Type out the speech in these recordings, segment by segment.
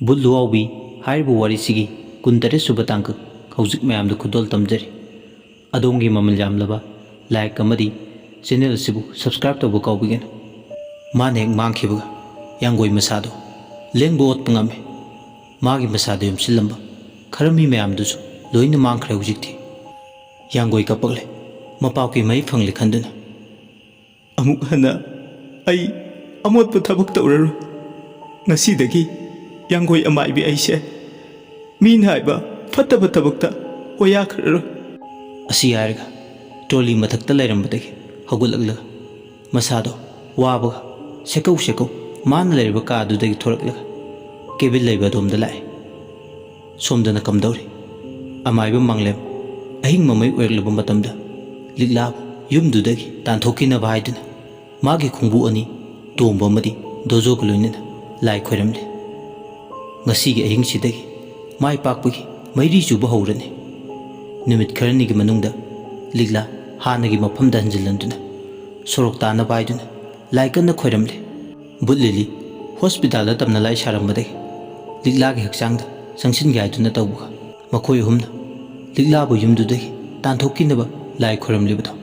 ꯕꯨꯠꯂꯨꯋꯥꯎꯕꯤ ꯍꯥꯏꯔꯤꯕ ꯋꯥꯔꯤꯁꯤꯒꯤ ꯀꯨꯟꯇꯔꯦꯠ ꯁꯨꯕ ꯇꯥꯡꯀꯛ ꯍꯧꯖꯤꯛ ꯃꯌꯥꯝꯗ ꯈꯨꯗꯣꯜ ꯇꯝꯖꯔꯤ꯫ ꯑꯗꯣꯝꯒꯤ ꯃꯃꯜ ꯌꯥꯝꯂꯕ ꯂꯥꯏꯛ ꯑꯃꯗꯤ ꯆꯦꯅꯦꯜ ꯑꯁꯤꯕꯨ ꯁꯕꯁꯀ꯭ꯔꯥꯏꯕ ꯇꯧꯕ ꯀꯥꯎꯕꯤꯒꯅꯨ꯫ ꯃꯥꯅ ꯍꯦꯛ ꯃꯥꯡꯈꯤꯕꯒ ꯌꯥꯡꯒꯣꯏ ꯃꯁꯥꯗꯣ ꯂꯦꯡꯕ ꯑꯣꯠꯄ ꯉꯝꯃꯤ꯫ ꯃꯥꯒꯤ ꯃꯁꯥꯗ ꯌꯣꯝꯁꯤꯜꯂꯝꯕ ꯈꯔ ꯃꯤ ꯃꯌꯥꯝꯗꯨꯁꯨ ꯂꯣꯏꯅ ꯃꯥꯡꯈ꯭ꯔꯦ ꯍꯧꯖꯤꯛꯇꯤ꯫ ꯌꯥꯡꯒꯣꯏ ꯀꯞꯄꯛꯂꯦ, ꯃꯄꯥꯎꯀꯤ ꯃꯍꯩ ꯐꯪꯂꯦ ꯈꯟꯗꯨꯅ꯫ ꯑꯃꯨꯛ ꯍꯟꯅ ꯑꯩ ꯑꯃꯣꯠꯄ ꯊꯕꯛ ꯇꯧꯔꯔꯣꯏ꯫ ꯉꯁꯤꯗꯒꯤ ꯌꯥꯡꯒꯣꯏ ꯑꯃꯥꯏꯕꯤ ꯑꯩꯁꯦ ꯃꯤꯅ ꯍꯥꯏꯕ ꯐꯠꯇꯕ ꯊꯕꯛꯇ ꯋꯥꯌꯥꯈ꯭ꯔꯔꯣꯏ꯫ ꯑꯁꯤ ꯍꯥꯏꯔꯒ ꯇ꯭ꯔꯣꯂꯤ ꯃꯊꯛꯇ ꯂꯩꯔꯝꯕꯗꯒꯤ ꯍꯧꯒꯠꯂꯛꯂꯒ ꯃꯁꯥꯗꯣ ꯋꯥꯕꯒ ꯁꯦꯀꯧ ꯁꯦꯀꯧ ꯃꯥꯅ ꯂꯩꯔꯤꯕ ꯀꯥꯗꯨꯗꯒꯤ ꯊꯣꯔꯛꯂꯒ ꯀꯦꯕꯤꯟ ꯂꯩꯕ ꯑꯗꯣꯝꯗ ꯂꯥꯛꯑꯦ꯫ ꯁꯣꯝꯗꯅ ꯀꯝꯗꯧꯔꯤ? ꯑꯃꯥꯏꯕ ꯃꯥꯡꯂꯦꯝ ꯑꯍꯤꯡ ꯃꯃꯩ ꯑꯣꯏꯔꯛꯂꯕ ꯃꯇꯝꯗ ꯂꯤꯛꯂꯥꯕꯨ ꯌꯨꯝꯗꯨꯗꯒꯤ ꯇꯥꯟꯊꯣꯛꯈꯤꯅꯕ ꯍꯥꯏꯗꯨꯅ ꯃꯥꯒꯤ ꯈꯣꯡꯕꯨ ꯑꯅꯤ ꯇꯣꯝꯕ ꯑꯃꯗꯤ ꯗꯣꯖꯣꯒ ꯂꯣꯏꯅꯅ ꯂꯥꯏ ꯈꯣꯏꯔꯝꯂꯤ꯫ ꯉꯁꯤꯒꯤ ꯑꯍꯤꯡꯁꯤꯗꯒꯤ ꯃꯥꯏ ꯄꯥꯛꯄꯒꯤ ꯃꯩꯔꯤ ꯆꯨꯕ ꯍꯧꯔꯅꯤ꯫ ꯅꯨꯃꯤꯠ ꯈꯔꯅꯤꯒꯤ ꯃꯅꯨꯡꯗ ꯂꯤꯛꯂꯥ ꯍꯥꯟꯅꯒꯤ ꯃꯐꯝꯗ ꯍꯟꯖꯤꯜꯍꯟꯗꯨꯅ ꯁꯣꯔꯣꯛ ꯇꯥꯅꯕ ꯍꯥꯏꯗꯨꯅ ꯂꯥꯏ ꯀꯟꯅ ꯈꯣꯏꯔꯝꯂꯤ꯫ ꯕꯨꯠ ꯂꯤꯂꯤ ꯍꯣꯁꯄꯤꯇꯥꯜꯗ ꯇꯝꯅ ꯂꯥꯏ ꯁꯥꯔꯝꯕꯗꯒꯤ ꯂꯤꯛꯂꯥꯒꯤ ꯍꯛꯆꯥꯡꯗ ꯆꯪꯁꯤꯟꯒꯦ ꯍꯥꯏꯗꯨꯅ ꯇꯧꯕꯒ ꯃꯈꯣꯏ ꯑꯍꯨꯝꯅ ꯂꯤꯛꯂꯥꯕꯨ ꯌꯨꯝꯗꯨꯗꯒꯤ ꯇꯥꯟꯊꯣꯛꯈꯤꯅꯕ ꯂꯥꯏ ꯈꯣꯏꯔꯝꯂꯤꯕꯗꯣ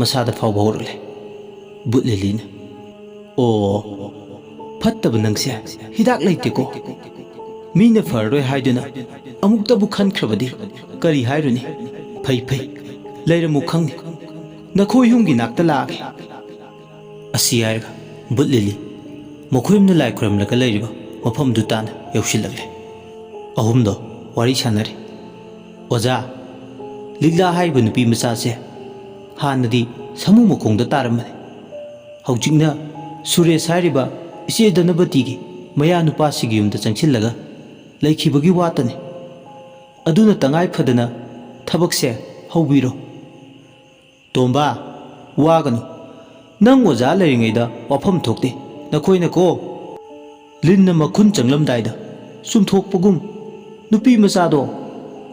ꯃꯁꯥꯗ ꯐꯥꯎꯕ ꯍꯧꯔꯛꯂꯦ꯫ ꯕꯨꯠ ꯂꯤꯂꯤꯅ "ꯑꯣ, ꯐꯠꯇꯕ ꯅꯪꯁꯦ ꯍꯤꯗꯥꯛ ꯂꯩꯇꯦꯀꯣ? ꯃꯤꯅ ꯐꯔꯔꯣꯏ ꯍꯥꯏꯗꯨꯅ ꯑꯃꯨꯛꯇꯕꯨ ꯈꯟꯈ꯭ꯔꯕꯗꯤ ꯀꯔꯤ ꯍꯥꯏꯔꯨꯅꯤ? ꯐꯩ ꯐꯩ, ꯂꯩꯔꯝꯃꯨ ꯈꯪꯅꯤ, ꯅꯈꯣꯏ ꯌꯨꯝꯒꯤ ꯅꯥꯛꯇ ꯂꯥꯛꯑꯒꯦ"꯫ ꯑꯁꯤ ꯍꯥꯏꯔꯒ ꯕꯨꯠ ꯂꯤꯂꯤ ꯃꯈꯣꯏꯅ ꯂꯥꯏ ꯈꯣꯏꯔꯝꯂꯒ ꯂꯩꯔꯤꯕ ꯃꯐꯝꯗꯨ ꯇꯥꯅ ꯌꯧꯁꯤꯜꯂꯛꯂꯦ꯫ ꯑꯍꯨꯝꯗꯣ ꯋꯥꯔꯤ ꯁꯥꯟꯅꯔꯤ꯫ "ꯑꯣꯖꯥ, ꯂꯤꯛꯂꯥ ꯍꯥꯏꯔꯤꯕ ꯅꯨꯄꯤ ꯃꯆꯥꯁꯦ ꯍꯥꯟꯅꯗꯤ ꯁꯥꯃꯨ ꯃꯈꯣꯡꯗ ꯇꯥꯔꯝꯕꯅꯤ꯫ ꯍꯧꯖꯤꯛꯅ ꯁꯨꯔꯦꯁ ꯍꯥꯏꯔꯤꯕ ꯏꯆꯦ ꯙꯅꯄꯇꯤꯒꯤ ꯃꯌꯥ ꯅꯨꯄꯥꯁꯤꯒꯤ ꯌꯨꯝꯗ ꯆꯪꯁꯤꯜꯂꯒ ꯂꯩꯈꯤꯕꯒꯤ ꯋꯥꯇꯅꯤ꯫ ꯑꯗꯨꯅ ꯇꯉꯥꯏ ꯐꯗꯅ ꯊꯕꯛꯁꯦ ꯍꯧꯕꯤꯔꯣ꯫ ꯇꯣꯝꯕꯥ, ꯋꯥꯒꯅꯨ, ꯅꯪ ꯑꯣꯖꯥ ꯂꯩꯔꯤꯉꯩꯗ ꯋꯥꯐꯝ ꯊꯣꯛꯇꯦ ꯅꯈꯣꯏꯅꯀꯣ꯫ ꯂꯤꯟꯅ ꯃꯈꯨꯟ ꯆꯪꯂꯝꯗꯥꯏꯗ ꯆꯨꯝꯊꯣꯛꯄꯒꯨꯝ ꯅꯨꯄꯤ ꯃꯆꯥꯗꯣ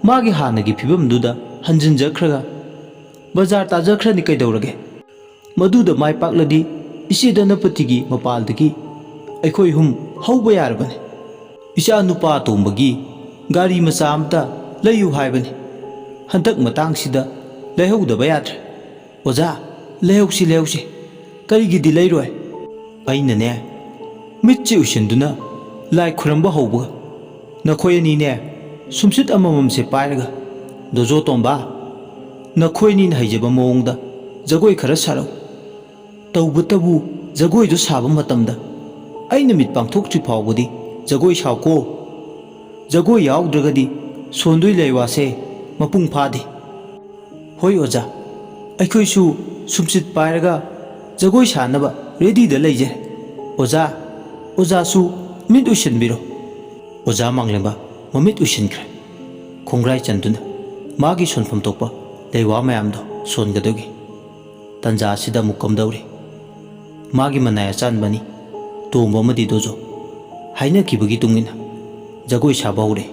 ꯃꯥꯒꯤ ꯍꯥꯟꯅꯒꯤ ꯐꯤꯕꯝꯗꯨꯗ ꯍꯟꯖꯤꯟꯖꯈ꯭ꯔꯒ ꯕꯖꯥꯔ ꯇꯥꯖꯈ꯭ꯔꯅꯤ ꯀꯩꯗꯧꯔꯒꯦ? ꯃꯗꯨꯗ ꯃꯥꯏ ꯄꯥꯛꯂꯗꯤ ꯏꯆꯦ ꯙꯅꯄꯇꯤꯒꯤ ꯃꯄꯥꯜꯗꯒꯤ ꯑꯩꯈꯣꯏ ꯍꯨꯝ ꯍꯧꯕ ꯌꯥꯔꯕꯅꯤ꯫ ꯏꯆꯥ ꯅꯨꯄꯥ ꯑꯇꯣꯝꯕꯒꯤ ꯒꯥꯔꯤ ꯃꯆꯥ ꯑꯃꯇ ꯂꯩꯌꯨ ꯍꯥꯏꯕꯅꯤ꯫ ꯍꯟꯗꯛ ꯃꯇꯥꯡꯁꯤꯗ ꯂꯩꯍꯧꯗꯕ ꯌꯥꯗ꯭ꯔꯦ꯫ ꯑꯣꯖꯥ, ꯂꯩꯍꯧꯁꯤ, ꯀꯔꯤꯒꯤꯗꯤ ꯂꯩꯔꯣꯏ? ꯑꯩꯅꯅꯦ ꯃꯤꯠꯁꯦ ꯎꯏꯁꯤꯟꯗꯨꯅ ꯂꯥꯏ ꯈꯨꯔꯝꯕ ꯍꯧꯕꯒ ꯅꯈꯣꯏ ꯑꯅꯤꯅꯦ ꯁꯨꯝꯁꯤꯠ ꯑꯃꯃꯝꯁꯦ ꯄꯥꯏꯔꯒ ꯗꯣꯖꯣ ꯇꯣꯝꯕꯥ, ꯅꯈꯣꯏ ꯑꯅꯤꯅ ꯍꯩꯖꯕ ꯃꯑꯣꯡꯗ ꯖꯒꯣꯏ ꯈꯔ ꯁꯥꯔꯛꯎ꯫ ꯇꯧꯕꯇꯕꯨ ꯖꯒꯣꯏꯗꯨ ꯁꯥꯕ ꯃꯇꯝꯗ ꯑꯩꯅ ꯃꯤꯠ ꯄꯥꯡꯊꯣꯛꯇ꯭ꯔꯤ ꯐꯥꯎꯕꯗꯤ ꯖꯒꯣꯏ ꯁꯥꯎꯀꯣ꯫ ꯖꯒꯣꯏ ꯌꯥꯎꯗ꯭ꯔꯒꯗꯤ ꯁꯣꯟꯗꯣꯏ ꯂꯩꯋꯥꯁꯦ ꯃꯄꯨꯡ ꯐꯥꯗꯦ꯫ ꯍꯣꯏ ꯑꯣꯖꯥ, ꯑꯩꯈꯣꯏꯁꯨ ꯁꯨꯝꯁꯤꯠ ꯄꯥꯏꯔꯒ ꯖꯒꯣꯏ ꯁꯥꯅꯕ ꯔꯦꯗꯤꯗ ꯂꯩꯖꯔꯦ꯫ ꯑꯣꯖꯥꯁꯨ ꯃꯤꯠ ꯎꯏꯁꯤꯟꯕꯤꯔꯣ꯫ ꯑꯣꯖꯥ ꯃꯥꯡꯂꯦꯝꯕ ꯃꯃꯤꯠ ꯎꯏꯁꯤꯟꯈ꯭ꯔꯦ꯫ ꯈꯣꯡꯒ꯭ꯔꯥꯏ ꯆꯟꯗꯨꯅ ꯃꯥꯒꯤ ꯁꯣꯟꯐꯝ ꯊꯣꯛꯄ ꯂꯩꯋꯥ ꯃꯌꯥꯝꯗꯣ ꯁꯣꯟꯒꯗꯧꯒꯤ ꯇꯟꯖꯥ ꯑꯁꯤꯗ ꯑꯃꯨꯛ ꯀꯝꯗꯧꯔꯤ? ꯃꯥꯒꯤ ꯃꯅꯥꯏ ꯑꯆꯥꯟꯕꯅꯤ ꯇꯣꯝꯕ ꯑꯃꯗꯤ ꯗꯣꯖꯣ ꯍꯥꯏꯅꯈꯤꯕꯒꯤ ꯇꯨꯡꯏꯟꯅ ꯖꯒꯣꯏ ꯁꯥꯕ ꯍꯧꯔꯦ꯫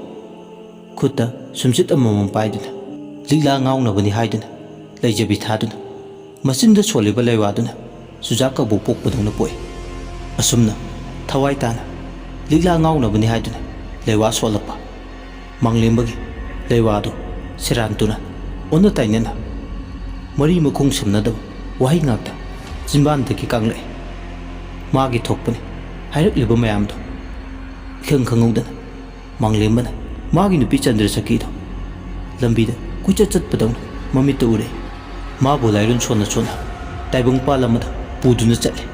ꯈꯨꯠꯇ ꯁꯨꯝꯁꯤꯠ ꯑꯃꯃꯝ ꯄꯥꯏꯗꯨꯅ ꯂꯤꯛꯂꯥ ꯉꯥꯎꯅꯕꯅꯤ ꯍꯥꯏꯗꯨꯅ ꯂꯩꯖꯕꯤ ꯊꯥꯗꯨꯅ ꯃꯆꯤꯟꯗ ꯁꯣꯜꯂꯤꯕ ꯂꯩꯋꯥꯗꯨꯅ ꯆꯨꯖꯥꯛ ꯀꯕꯣꯛ ꯄꯣꯛꯄꯗꯧꯅ ꯄꯣꯛꯏ꯫ ꯑꯁꯨꯝꯅ ꯊꯋꯥꯏ ꯇꯥꯅ ꯂꯤꯛꯂꯥ ꯉꯥꯎꯅꯕꯅꯤ ꯍꯥꯏꯗꯨꯅ ꯂꯩꯋꯥ ꯁꯣꯜꯂꯛꯄ ꯃꯥꯡꯂꯦꯝꯕꯒꯤ ꯂꯩꯋꯥꯗꯨ ꯁꯦꯔꯥꯟ ꯇꯨꯔꯥꯟ ꯑꯣꯟꯅ ꯇꯩꯅꯅ ꯃꯔꯤ ꯃꯈꯣꯡ ꯁꯝꯅꯗꯕ ꯋꯥꯍꯩ ꯉꯥꯛꯇ ꯆꯤꯟꯕꯥꯟꯗꯒꯤ ꯀꯥꯡꯂꯛꯏ꯫ ꯃꯥꯒꯤ ꯊꯣꯛꯄꯅꯤ ꯍꯥꯏꯔꯛꯂꯤꯕ ꯃꯌꯥꯝꯗꯣ ꯏꯈꯪ ꯈꯪꯍꯧꯗꯅ ꯃꯥꯡꯂꯦꯝꯕꯅ ꯃꯥꯒꯤ ꯅꯨꯄꯤ ꯆꯟꯗ꯭ꯔꯁꯈꯤꯗꯣ ꯂꯝꯕꯤꯗ ꯀꯣꯏꯆꯠ ꯆꯠꯄꯗꯧꯅ ꯃꯃꯤꯠꯇ ꯎꯔꯦ꯫ ꯃꯥꯕꯨ ꯂꯥꯏꯔꯣꯟ ꯁꯣꯟꯅ ꯇꯥꯏꯕꯪꯄꯥꯜ ꯑꯃꯗ ꯄꯨꯗꯨꯅ ꯆꯠꯂꯤ꯫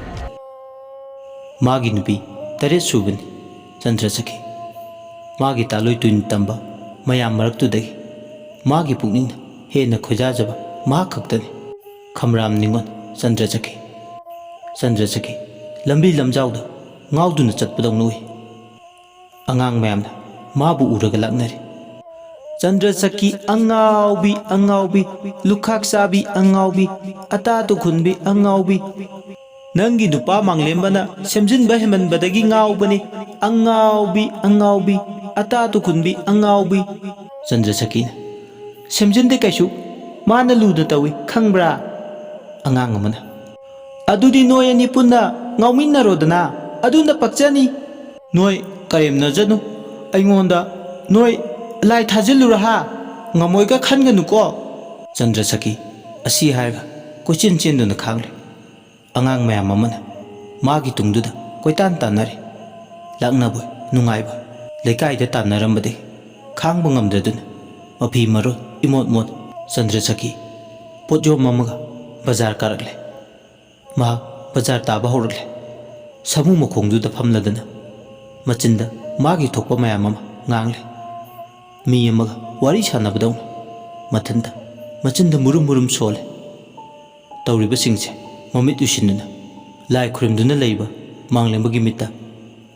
ꯃꯥꯒꯤ ꯅꯨꯄꯤ 8 ꯁꯨꯕꯅꯤ ꯆꯟꯗ꯭ꯔꯁꯈꯤ꯫ ꯃꯥꯒꯤ ꯇꯥꯂꯣꯏ ꯇꯨꯏꯟ ꯇꯝꯕ ꯃꯌꯥꯝ ꯃꯔꯛꯇꯨꯗꯒꯤ ꯃꯥꯒꯤ ꯄꯨꯛꯅꯤꯡꯅ ꯍꯦꯟꯅ ꯈꯣꯏꯗꯥꯖꯕ ꯃꯍꯥꯛ ꯈꯛꯇꯅꯤ꯫ ꯈꯝꯔꯥꯝ ꯅꯤꯡꯉꯣꯟ ꯆꯟꯗ꯭ꯔꯁꯈꯤ ꯂꯝꯕꯤ ꯂꯝꯖꯥꯎꯗ ꯉꯥꯎꯗꯨꯅ ꯆꯠꯄꯗꯧꯅ ꯎꯏ꯫ ꯑꯉꯥꯡ ꯃꯌꯥꯝꯅ ꯃꯥꯕꯨ ꯎꯔꯒ ꯂꯥꯛꯅꯔꯤ꯫ Chandra Saki angaubi angaubi lukhak sabi angaubi atatu khunbi angaubi Nangi nupa manglembana semjinba hemanbadagi ngaubani angaubi angaubi atatu khunbi angaubi Chandra Saki semjinde kaisu mana luda tawi khangbra angang amana adudi noy ani punna ngauminnarodana aduna pakchani noy karemna janu aingonda noy lai thajilura ha ngamoiga khanganu ko Chandra Saki asi haiga kochin chenduna khangle angang mayam amana magi tungduda koitan tanare laknabu nungaiba lekai da tanarambade khangba ngamdaduna mapi maro imot mot Chandra Saki potjo mamaga bazar karakle ma bazar taba horle samu makhongduda phamladana machinda magi thokpa mayam ama ngangle mi amaga wari sanabadau mathanda machinda murum murum sole tawriba singse mamit usinuna lai khurumduna leiba manglembagi mitta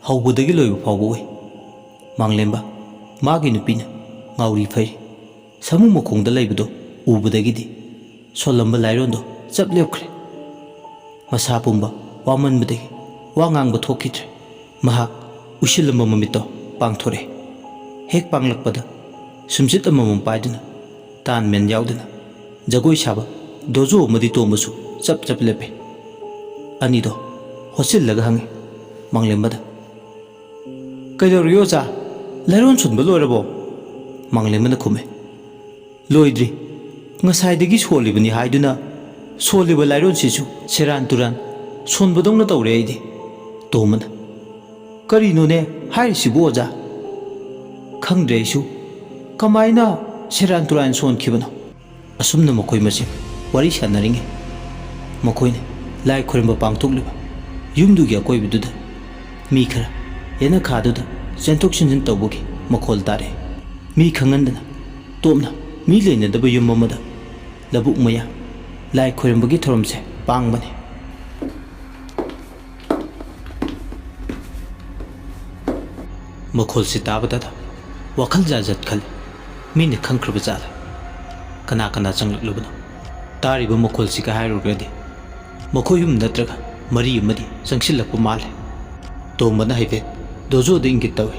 haubudagi loiba fawba oi manglemba magi nupina ngauri phai samu makhongda leibado ubudagidi solamba lairondo chap lepkhre masa pumba wamanbadagi wa ngangba thokidre mahak usilamba mamito pangthore hek panglakpada sumsit amamam paiduna tan men yauduna jagoi saba dojo madi tombasu chap chap lepe anido hosillaga hangi manglembada kaidoriyo cha lairon sunba loirabo manglembana khume loidri ngasaidagi solibani haiduna soliba lairon sisu seran turan sonbadongna tawre aidi tomana karino ne hairisibu oja khangdre isu kamaina seran turan son khibano asumna makoi mase wari sanaringe makoine lai khuremba pangthokliba yumdugi akoibiduda mi khara ena khaduda sentok sinjin tawbugi makhol tare mi khangandana tomna mi leinadaba yum amada labuk maya lai khurembagi thoromse pangbane makhol se tabada wakhal jajat khal mine khangkhruba jala kana kana changlubano tariba makhol sika hairugade makhoyum natraga mari amadi changsilakpa male tombana haive dojo de ingit tawe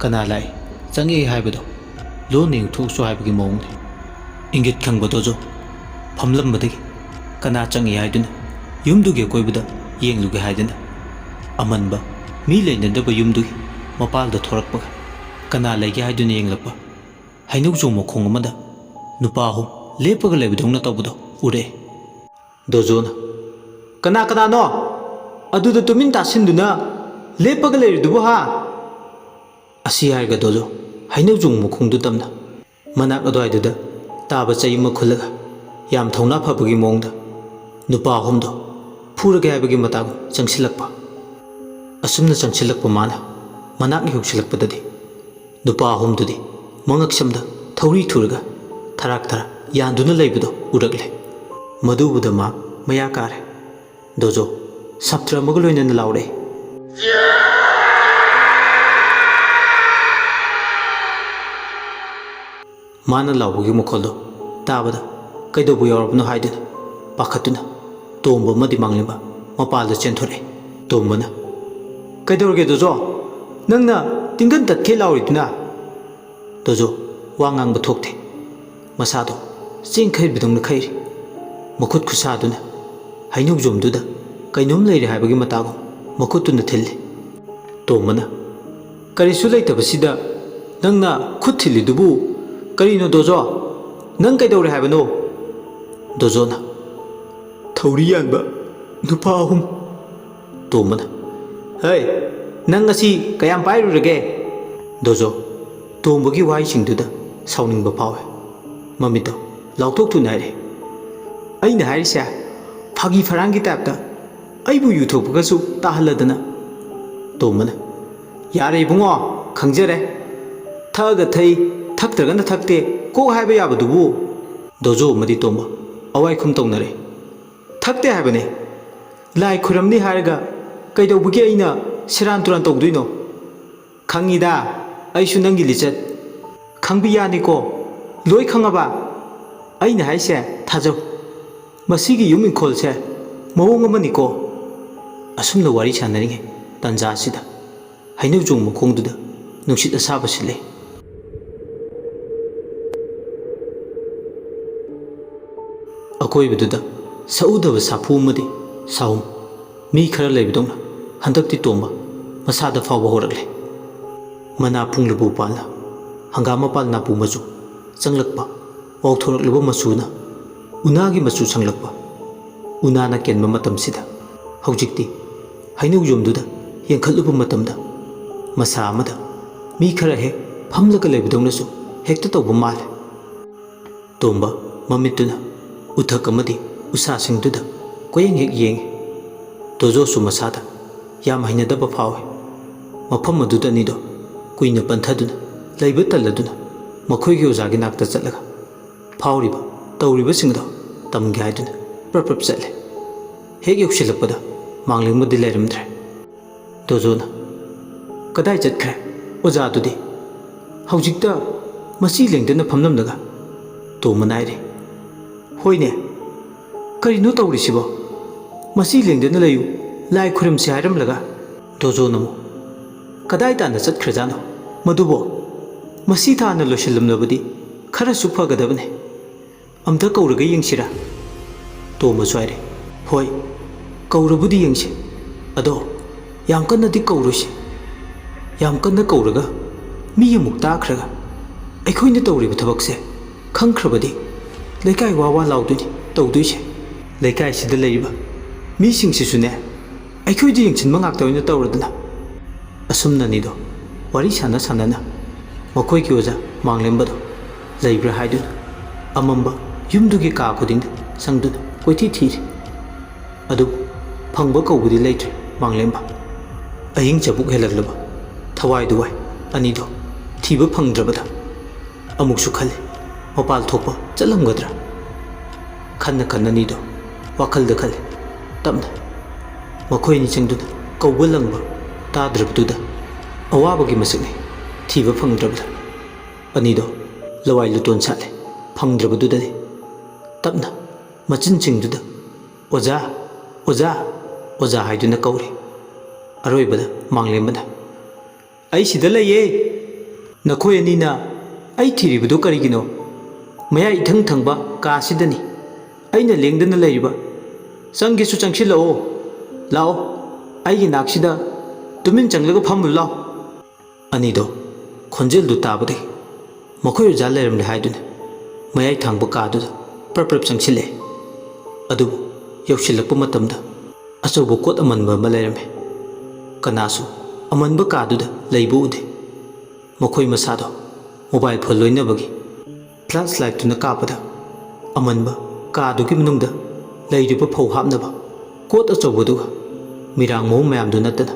kana lai changi haibado lo ning thokso haibagi mong ingit khangba dojo phamlambadagi kana changi haiduna yumduge koibada yengluge haiduna amanba mi leinadaba yumduge mapalda thorakpaga kana leige haiduna yenglakpa hainuk jo mokhong amada nupa hum lepaga lebidongna tawbudo ure dojona kana kana no aduda tumin tasinduna lepaga leridubu ha asi harga dojo hainuk jo mokhongdu tamna manak adwaiduda taba chai makhulaga yam thongna phabagi mongda nupa humdo phuraga habagi matag changsilakpa asumna changsilakpa mana manak yoksilakpadadi nupa humdudi mangak samda thauri thuraga tharak thara yanduna leibado uragle madubuda ma maya kare dojo saptra magaloina laure mana lawgi mukholdo tabada kaidobu yorabno haiduna pakhatuna tomba madi manglimba mapalda chenthore tombana kaidorge dojo nangna tinggan tatkhe lauriduna dojo wangang ba thokte masado chingkhai bidongna khairi makhut khusaduna hainuk jomduda kainom leire haibagi matago makhutuna thilli tomana karisu leitabasida nangna khut thillidubu karino dojo nang kaidore haibano dojona thauri yanba nupa hum tomana hey nang asi kayam pairurage dojo tombagi wai singduda sauningba phawe mamito lautok tu naire aina hairisa phagi farangi tapta aibu yuthokpagasu tahaladana tomana yare bungo khangjare thaga thai thaktragana thakte ko haiba yabadubu dojo madi tomba awai khum tongnare thakte haibane lai khuramni haraga kaidaubugi aina siran turan tongduino khangida aisu nangi lichat ꯈꯪꯕꯤ ꯌꯥꯅꯤꯀꯣ ꯂꯣꯏ ꯈꯪꯉꯕ ꯑꯩꯅ ꯍꯥꯏꯁꯦ ꯊꯥꯖꯧ ꯃꯁꯤꯒꯤ ꯌꯨꯝ ꯏꯪꯈꯣꯜꯁꯦ ꯃꯑꯣꯡ ꯑꯃꯅꯤꯀꯣ ꯑꯁꯨꯝꯅ ꯋꯥꯔꯤ ꯁꯥꯟꯅꯔꯤꯉꯩ ꯇꯥꯟꯖꯥ ꯑꯁꯤꯗ ꯍꯩꯅꯧꯖꯣꯡ ꯃꯈꯣꯡꯗꯨꯗ ꯅꯨꯡꯁꯤꯠ ꯑꯁꯥꯕ ꯁꯤꯠꯂꯦ꯫ ꯑꯀꯣꯏꯕꯗꯨꯗ ꯁꯛꯎꯗꯕ ꯁꯥꯐꯨ ꯑꯃꯗꯤ ꯁꯥꯍꯨꯝ ꯃꯤ ꯈꯔ ꯂꯩꯕꯗꯧꯅ ꯍꯟꯗꯛꯇꯤ ꯇꯣꯝꯕ ꯃꯁꯥꯗ ꯐꯥꯎꯕ ꯍꯧꯔꯛꯂꯦ꯫ ꯃꯅꯥ ꯄꯨꯡꯂꯕꯨ ꯄꯥꯜꯅ ꯍꯪꯒꯥꯝ ꯃꯄꯥꯜ ꯅꯥꯄꯨ ꯃꯆꯨ ꯆꯪꯂꯛꯄ ꯋꯥꯎꯊꯣꯔꯛꯂꯕ ꯃꯆꯨꯅ ꯎꯅꯥꯒꯤ ꯃꯆꯨ ꯁꯪꯂꯛꯄ ꯎꯅꯥꯅ ꯀꯦꯟꯕ ꯃꯇꯝꯁꯤꯗ ꯍꯧꯖꯤꯛꯇꯤ ꯍꯩꯅꯧꯖꯣꯝꯗꯨꯗ ꯌꯦꯡꯈꯠꯂꯨꯕ ꯃꯇꯝꯗ ꯃꯁꯥ ꯑꯃꯗ ꯃꯤ ꯈꯔ ꯍꯦꯛ ꯐꯝꯂꯒ ꯂꯩꯕꯗꯧꯅꯁꯨ ꯍꯦꯛꯇ ꯇꯧꯕ ꯃꯥꯜꯂꯦ꯫ ꯇꯣꯝꯕ ꯃꯃꯤꯠꯇꯨꯅ ꯎꯊꯛ ꯑꯃꯗꯤ ꯎꯁꯥꯁꯤꯡꯗꯨꯗ ꯀꯣꯌꯦꯡ ꯍꯦꯛ ꯌꯦꯡꯉꯤ꯫ ꯇꯣꯖꯣꯁꯨ ꯃꯁꯥꯗ ꯌꯥꯝ ꯍꯩꯅꯗꯕ ꯐꯥꯎꯏ꯫ ꯃꯐꯝ ꯑꯗꯨꯗ ꯑꯅꯤꯗꯣ ꯀꯨꯏꯅ ꯄꯟꯊꯗꯨꯅ ꯂꯩꯕ ꯇꯜꯂꯗꯨꯅ ꯃꯈꯣꯏꯒꯤ ꯑꯣꯖꯥꯒꯤ ꯅꯥꯛꯇ ꯆꯠꯂꯒ ꯐꯥꯎꯔꯤꯕ ꯇꯧꯔꯤꯕꯁꯤꯡꯗꯣ ꯇꯝꯒꯦ ꯍꯥꯏꯗꯨꯅ ꯄ꯭ꯔꯞ ꯄ꯭ꯔꯞ ꯆꯠꯂꯦ꯫ ꯍꯦꯛ ꯌꯧꯁꯤꯜꯂꯛꯄꯗ ꯃꯥꯡꯂꯦꯝꯕꯗꯤ ꯂꯩꯔꯝꯗ꯭ꯔꯦ꯫ ꯇꯣꯖꯣꯅ "ꯀꯗꯥꯏ ꯆꯠꯈ꯭ꯔꯦ ꯑꯣꯖꯥꯗꯨꯗꯤ? ꯍꯧꯖꯤꯛꯇ ꯃꯁꯤ ꯂꯦꯡꯗꯅ ꯐꯝꯂꯝꯂꯒ?" ꯇꯣꯝꯕꯅ ꯍꯥꯏꯔꯤ꯫ "ꯍꯣꯏꯅꯦ, ꯀꯔꯤꯅꯣ ꯇꯧꯔꯤꯁꯤꯕꯣ? ꯃꯁꯤ ꯂꯦꯡꯗꯅ ꯂꯩꯌꯨ, ꯂꯥꯏ ꯈꯨꯔꯨꯝꯁꯤ ꯍꯥꯏꯔꯝꯂꯒ." ꯇꯣꯖꯣꯅ ꯑꯃꯨꯛ "ꯀꯗꯥꯏ ꯇꯥꯟꯅ ꯆꯠꯈ꯭ꯔꯖꯥꯠꯅꯣ ꯃꯗꯨꯕꯣ? ꯃꯁꯤ ꯊꯥꯅ ꯂꯣꯏꯁꯤꯜꯂꯝꯂꯕꯗꯤ ꯈꯔꯁꯨ ꯐꯒꯗꯕꯅꯦ꯫ ꯑꯝꯇ ꯀꯧꯔꯒ ꯌꯦꯡꯁꯤꯔꯥ?" ꯇꯣꯝꯕꯁꯨ ꯍꯥꯏꯔꯦ꯫ "ꯍꯣꯏ, ꯀꯧꯔꯕꯨꯗꯤ ꯌꯦꯡꯁꯤ, ꯑꯗꯣ ꯌꯥꯝ ꯀꯟꯅꯗꯤ ꯀꯧꯔꯣꯏꯁꯤ꯫ ꯌꯥꯝ ꯀꯟꯅ ꯀꯧꯔꯒ ꯃꯤ ꯑꯃꯨꯛ ꯇꯥꯈ꯭ꯔꯒ ꯑꯩꯈꯣꯏꯅ ꯇꯧꯔꯤꯕ ꯊꯕꯛꯁꯦ ꯈꯪꯈ꯭ꯔꯕꯗꯤ ꯂꯩꯀꯥꯏ ꯋꯥ ꯋꯥ ꯂꯥꯎꯗꯣꯏꯅꯤ ꯇꯧꯗꯣꯏꯁꯦ꯫ ꯂꯩꯀꯥꯏꯁꯤꯗ ꯂꯩꯔꯤꯕ ꯃꯤꯁꯤꯡꯁꯤꯁꯨꯅꯦ ꯑꯩꯈꯣꯏꯗ ꯌꯦꯡꯁꯤꯟꯕ ꯉꯥꯛꯇ ꯑꯣꯏꯅ ꯇꯧꯔꯗꯅ." ꯑꯁꯨꯝꯅꯅꯤꯗꯣ ꯋꯥꯔꯤ ꯁꯥꯟꯅ ꯁꯥꯟꯅꯅ ꯃꯈꯣꯏꯒꯤ ꯑꯣꯖꯥ ꯃꯥꯡꯂꯦꯝꯕꯗꯣ ꯂꯩꯕ꯭ꯔꯥ ꯍꯥꯏꯗꯨꯅ ꯑꯃꯝꯕ ꯌꯨꯝꯗꯨꯒꯤ ꯀꯥ ꯈꯨꯗꯤꯡꯗ ꯆꯪꯗꯨꯅ ꯀꯣꯏꯊꯤ ꯊꯤꯔꯤ꯫ ꯑꯗꯨꯕꯨ ꯐꯪꯕ ꯀꯧꯕꯗꯤ ꯂꯩꯇ꯭ꯔꯦ ꯃꯥꯡꯂꯦꯝꯕ꯫ ꯑꯍꯤꯡ ꯆꯕꯨꯛ ꯍꯦꯜꯂꯛꯂꯕ ꯊꯋꯥꯏꯗꯨꯋꯥꯏ ꯑꯅꯤꯗꯣ ꯊꯤꯕ ꯐꯪꯗ꯭ꯔꯕꯗ ꯑꯃꯨꯛꯁꯨ ꯈꯜꯂꯤ ꯃꯄꯥꯜ ꯊꯣꯛꯄ ꯆꯠꯂꯝꯒꯗ꯭ꯔꯥ? ꯈꯟꯅ ꯈꯟꯅ ꯑꯅꯤꯗꯣ ꯋꯥꯈꯜꯗ ꯈꯜꯂꯤ ꯇꯞꯅ꯫ ꯃꯈꯣꯏ ꯑꯅꯤ ꯆꯪꯗꯨꯅ ꯀꯧꯕ ꯂꯪꯕ ꯇꯥꯗ꯭ꯔꯕꯗꯨꯗ ꯑꯋꯥꯕꯒꯤ ꯃꯁꯛꯅꯤ ꯊꯤꯕ ꯐꯪꯗ꯭ꯔꯕꯗ ꯑꯅꯤꯗꯣ ꯂꯋꯥꯏ ꯂꯨꯇꯣꯟ ꯁꯥꯠꯂꯦ꯫ ꯐꯪꯗ꯭ꯔꯕꯗꯨꯗꯗꯤ ꯇꯞꯅ ꯃꯆꯤꯟꯁꯤꯡꯗꯨꯗ "ꯑꯣꯖꯥ, ꯑꯣꯖꯥ, ꯑꯣꯖꯥ" ꯍꯥꯏꯗꯨꯅ ꯀꯧꯔꯤ꯫ ꯑꯔꯣꯏꯕꯗ ꯃꯥꯡꯂꯦꯝꯕꯅ "ꯑꯩ ꯁꯤꯗ ꯂꯩꯌꯦ꯫ ꯅꯈꯣꯏ ꯑꯅꯤꯅ ꯑꯩ ꯊꯤꯔꯤꯕꯗꯨ ꯀꯔꯤꯒꯤꯅꯣ? ꯃꯌꯥꯏ ꯏꯊꯪ ꯊꯪꯕ ꯀꯥꯁꯤꯗꯅꯤ ꯑꯩꯅ ꯂꯦꯡꯗꯅ ꯂꯩꯔꯤꯕ꯫ ꯆꯪꯒꯦꯁꯨ ꯆꯪꯁꯤꯜꯂꯛꯑꯣ, ꯂꯥꯛꯑꯣ, ꯑꯩꯒꯤ ꯅꯥꯛꯁꯤꯗ ꯇꯨꯃꯤꯟ ꯆꯪꯂꯒ ꯐꯝꯃꯨ ꯂꯥꯎ." ꯑꯅꯤꯗꯣ ꯈꯣꯟꯖꯦꯜꯗꯨ ꯇꯥꯕꯗꯒꯤ ꯃꯈꯣꯏ ꯑꯣꯖꯥ ꯂꯩꯔꯝꯂꯦ ꯍꯥꯏꯗꯨꯅ ꯃꯌꯥꯏ ꯊꯥꯡꯕ ꯀꯥꯗꯨꯗ ꯄ꯭ꯔꯞ ꯄ꯭ꯔꯞ ꯆꯪꯁꯤꯜꯂꯛꯑꯦ꯫ ꯑꯗꯨꯕꯨ ꯌꯧꯁꯤꯜꯂꯛꯄ ꯃꯇꯝꯗ ꯑꯆꯧꯕ ꯀꯣꯠ ꯑꯃꯟꯕ ꯑꯃ ꯂꯩꯔꯝꯃꯦ꯫ ꯀꯅꯥꯁꯨ ꯑꯃꯟꯕ ꯀꯥꯗꯨꯗ ꯂꯩꯕ ꯎꯗꯦ꯫ ꯃꯈꯣꯏ ꯃꯁꯥꯗꯣ ꯃꯣꯕꯥꯏꯜ ꯐꯣꯟ ꯂꯣꯏꯅꯕꯒꯤ ꯐ꯭ꯂꯥꯁ ꯂꯥꯏꯠꯇꯨꯅ ꯀꯥꯞꯄꯗ ꯑꯃꯟꯕ ꯀꯥꯗꯨꯒꯤ ꯃꯅꯨꯡꯗ ꯂꯩꯔꯤꯕ ꯐꯧ ꯍꯥꯞꯅꯕ ꯀꯣꯠ ꯑꯆꯧꯕꯗꯨꯒ ꯃꯤꯔꯥꯡ ꯃꯑꯣꯡ ꯃꯌꯥꯝꯗꯨ ꯅꯠꯇꯅ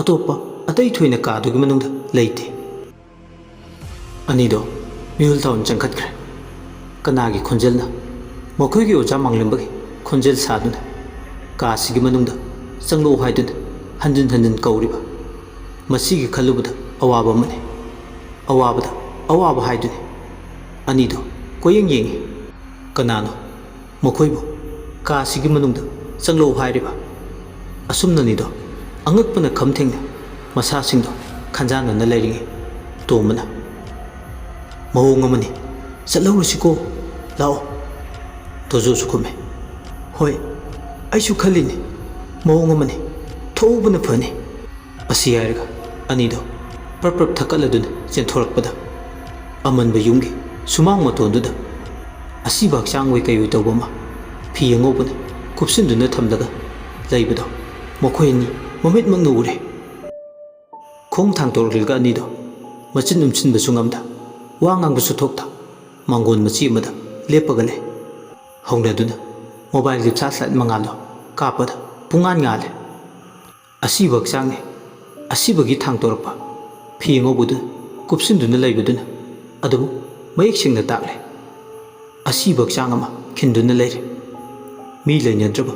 ꯑꯇꯣꯞꯄ ꯑꯇꯩ ꯊꯣꯏꯅ ꯀꯥꯗꯨꯒꯤ ꯃꯅꯨꯡꯗ ꯂꯩꯇꯦ꯫ ꯑꯅꯤꯗꯣ ꯃꯤꯍꯨꯜ ꯇꯥꯎꯟ ꯆꯪꯈꯠꯈ꯭ꯔꯦ꯫ ꯀꯅꯥꯒꯤ ꯈꯣꯟꯖꯦꯜꯅ ꯃꯈꯣꯏꯒꯤ ꯑꯣꯖꯥ ꯃꯥꯡꯂꯦꯝꯕꯒꯤ ꯈꯣꯟꯖꯦꯜ ꯁꯥꯗꯨꯅ ꯀꯥꯁꯤꯒꯤ ꯃꯅꯨꯡꯗ ꯆꯪꯂꯛꯎ ꯍꯥꯏꯗꯨꯅ ꯍꯟꯖꯤꯟ ꯍꯟꯖꯤꯟ ꯀꯧꯔꯤꯕ? ꯃꯁꯤꯒꯤ ꯈꯜꯂꯨꯕꯗ ꯑꯋꯥꯕ ꯑꯃꯅꯤ꯫ ꯑꯋꯥꯕꯗ ꯑꯋꯥꯕ ꯍꯥꯏꯗꯨꯅꯤ꯫ ꯑꯅꯤꯗꯣ ꯀꯣꯌꯦꯡ ꯌꯦꯡꯉꯤ꯫ ꯀꯅꯥꯅꯣ ꯃꯈꯣꯏꯕꯨ ꯀꯥꯁꯤꯒꯤ ꯃꯅꯨꯡꯗ ꯆꯪꯂꯛꯎ ꯍꯥꯏꯔꯤꯕ? ꯑꯁꯨꯝꯅꯅꯤꯗꯣ ꯑꯉꯛꯄꯅ ꯈꯝ ꯊꯦꯡꯅ ꯃꯁꯥꯁꯤꯡꯗꯣ ꯈꯟꯖꯥꯟꯅꯅ ꯂꯩꯔꯤꯉꯩ ꯇꯣꯝꯕꯅ "ꯃꯑꯣꯡ ꯑꯃꯅꯤ, ꯆꯠꯍꯧꯔꯁꯤꯀꯣ, ꯂꯥꯛꯑꯣ." ꯇꯣꯖꯣꯁꯨ ꯈꯨꯝꯃꯦ꯫ "ꯍꯣꯏ, ꯑꯩꯁꯨ ꯈꯜꯂꯤꯅꯤ, ꯃꯑꯣꯡ ꯑꯃꯅꯤ, ꯊꯣꯛꯍꯧꯕꯅ ꯐꯅꯤ." ꯑꯁꯤ ꯍꯥꯏꯔꯒ ꯑꯅꯤꯗꯣ ꯄ꯭ꯔꯞ ꯄ꯭ꯔꯞ ꯊꯛꯀꯠꯂꯗꯨꯅ ꯆꯦꯟꯊꯣꯔꯛꯄꯗ ꯑꯃꯟꯕ ꯌꯨꯝꯒꯤ ꯁꯨꯃꯥꯡ ꯃꯇꯣꯟꯗꯨꯗ ꯑꯁꯤꯕ ꯍꯛꯆꯥꯡ ꯑꯣꯏ ꯀꯩ ꯑꯣꯏ ꯇꯧꯕ ꯑꯃ ꯐꯤ ꯑꯉꯧꯕꯅ ꯀꯨꯞꯁꯤꯟꯗꯨꯅ ꯊꯝꯂꯒ ꯂꯩꯕꯗꯣ ꯃꯈꯣꯏ ꯑꯅꯤ ꯃꯃꯤꯠꯃꯛꯅ ꯎꯔꯦ꯫ ꯈꯣꯡ ꯊꯥꯡꯇꯣꯔꯛꯂꯒ ꯑꯅꯤꯗꯣ ꯃꯆꯤꯟ ꯎꯝꯁꯤꯟꯕꯁꯨ ꯉꯝꯗ, ꯋꯥ ꯉꯥꯡꯕꯁꯨ ꯊꯣꯛꯇ ꯃꯥꯡꯒꯣꯟ ꯃꯆꯤ ꯑꯃꯗ ꯂꯦꯞꯄꯒ ꯂꯩ꯫ ꯍꯧꯅꯗꯨꯅ ꯃꯣꯕꯥꯏꯜꯒꯤ ꯐ꯭ꯂꯥꯁ ꯂꯥꯏꯠ ꯃꯉꯥꯜꯗꯣ ꯀꯥꯞꯄꯗ ꯄꯨꯡꯉꯥꯟ ꯉꯥꯜꯂꯦ꯫ ꯑꯁꯤꯕ ꯍꯛꯆꯥꯡꯅꯤ, ꯑꯁꯤꯕꯒꯤ ꯊꯥꯡꯇꯣꯔꯛꯄ ꯐꯤ ꯑꯉꯧꯕꯗꯨ ꯀꯨꯞꯁꯤꯟꯗꯨꯅ ꯂꯩꯕꯗꯨꯅ ꯑꯗꯨꯕꯨ ꯃꯌꯦꯛ ꯁꯦꯡꯅ ꯇꯥꯛꯂꯦ ꯑꯁꯤꯕ ꯍꯛꯆꯥꯡ ꯑꯃ ꯈꯤꯟꯗꯨꯅ ꯂꯩꯔꯦ꯫ ꯃꯤ ꯂꯩꯅꯗ꯭ꯔꯕ